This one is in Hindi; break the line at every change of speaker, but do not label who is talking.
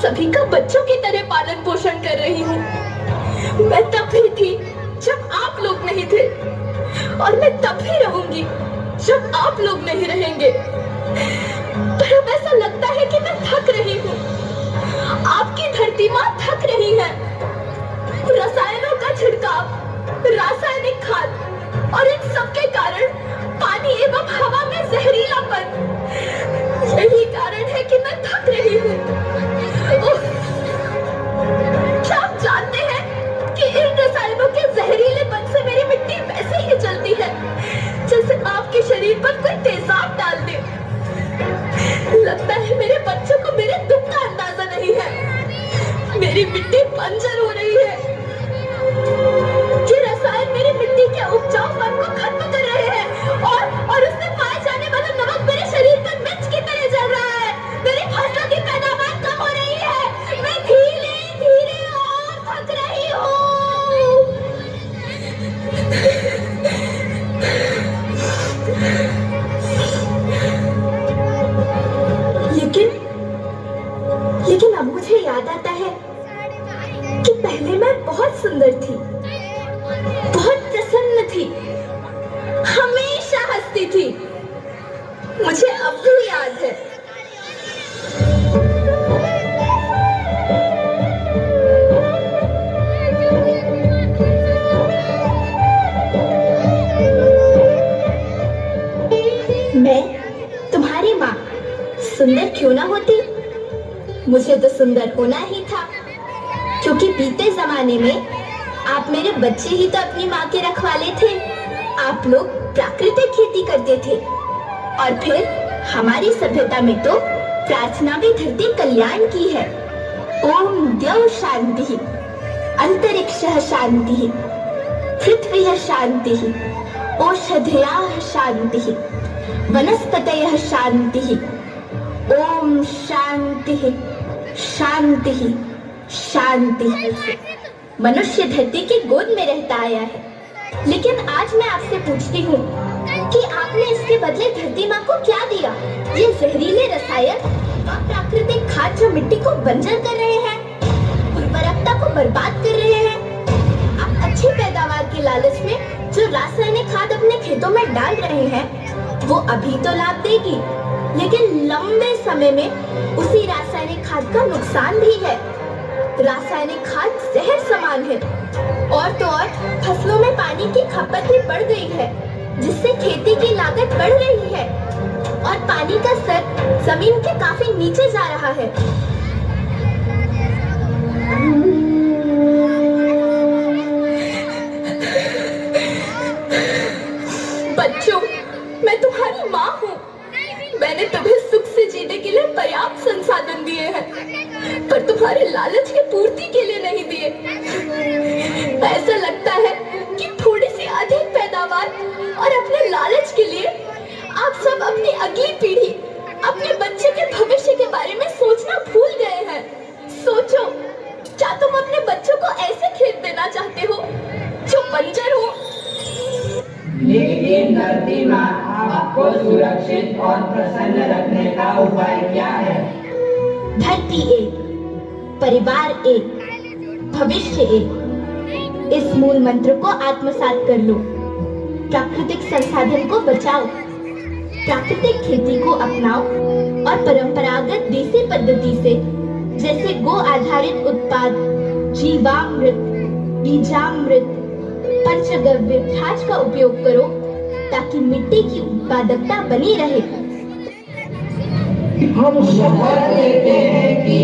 सभी का बच्चों की तरह पालन पोषण कर रही हूँ। मैं तब भी थी जब आप लोग नहीं थे, और मैं तब भी रहूंगी जब आप लोग नहीं रहेंगे। पर अब ऐसा लगता है कि मैं थक रही हूँ। आपकी धरती माँ थक रही है। रसायनों का छिड़काव, रासायनिक खाद और इन सब के कारण पानी एवं हवा में जहरीलापन, यही कारण है कि मैं थक रही हूँ। क्या आप जानते हैं कि इन रसायनों के जहरीलेपन से मेरी मिट्टी वैसे ही जलती है जैसे आपके शरीर पर कोई तेजाब डाल दे। लगता है मेरे बच्चों को मेरे दुख का अंदाजा नहीं है। मेरी मिट्टी बंजर हो रही है। ये रसायन मेरी मिट्टी के उपजाऊपन को खत्म कर रहे हैं और उसमें पाए जाने वाला नमक मेरे शरीर पर मिर्च की तरह जल रहा है। मेरी फसलों की पैदावार कम हो रही है। मैं धीरे धीरे और थक रही हूँ। लेकिन अब मुझे याद आता है कि पहले मैं बहुत सुंदर थी, बहुत प्रसन्न थी, हमेशा हंसती थी। मुझे अब भी याद है। मैं तुम्हारी माँ सुंदर क्यों ना होती? मुझे तो सुंदर होना ही था, क्योंकि बीते जमाने में आप मेरे बच्चे ही तो अपनी माँ के रखवाले थे। आप लोग प्राकृतिक खेती करते थे, और फिर हमारी सभ्यता में तो प्रार्थना भी धरती कल्याण की है। ओम द्यौ शांति, अंतरिक्षः शांति, पृथ्वी शांति, औषधयः शांति, वनस्पतयः शांति। ओम शांति शांति शांति। मनुष्य धरती की गोद में रहता आया है, लेकिन आज मैं आपसे पूछती हूँ कि आपने इसके बदले धरती माँ को क्या दिया? ये जहरीले रसायन और प्राकृतिक खाद जो मिट्टी को बंजर कर रहे हैं, उर्वरकता को बर्बाद कर रहे हैं। आप अच्छी पैदावार के लालच में जो रासायनिक खाद अपने खेतों में डाल रहे हैं, वो अभी तो लाभ देगी, लेकिन लंबे समय में उसी रासायनिक खाद का नुकसान भी है। रासायनिक खाद जहर समान है, और तो और फसलों में पानी की खपत भी बढ़ गई है, जिससे खेती की लागत बढ़ रही है और पानी का स्तर जमीन के काफी नीचे जा रहा है। बच्चों, मैं तुम्हारी माँ हूँ। मैंने तुम्हें सुख से जीने के लिए पर्याप्त संसाधन दिए हैं, पर तुम्हारे लालच की पूर्ति के लिए नहीं दिए। ऐसा लगता है कि थोड़ी सी अधिक पैदावार और अपने लालच के लिए आप सब अपनी अगली पीढ़ी, अपने बच्चे के भविष्य के बारे में सोचना भूल गए हैं। सोचो, क्या तुम अपने बच्चों को ऐसे खेत देना चाहते हो जो बंजर हो?
लेकिन धरती माँ आपको सुरक्षित और प्रसन्न रखने का उपाय क्या है?
धरती एक, परिवार एक, भविष्य एक। इस मूल मंत्र को आत्मसात कर लो। प्राकृतिक संसाधन को बचाओ, प्राकृतिक खेती को अपनाओ और परंपरागत देसी पद्धति से, जैसे गो आधारित उत्पाद, जीवामृत, बीजामृत, पंचगव्य खाद का उपयोग करो, ताकि मिट्टी की उत्पादकता बनी रहे।
हम शपथ लेते हैं कि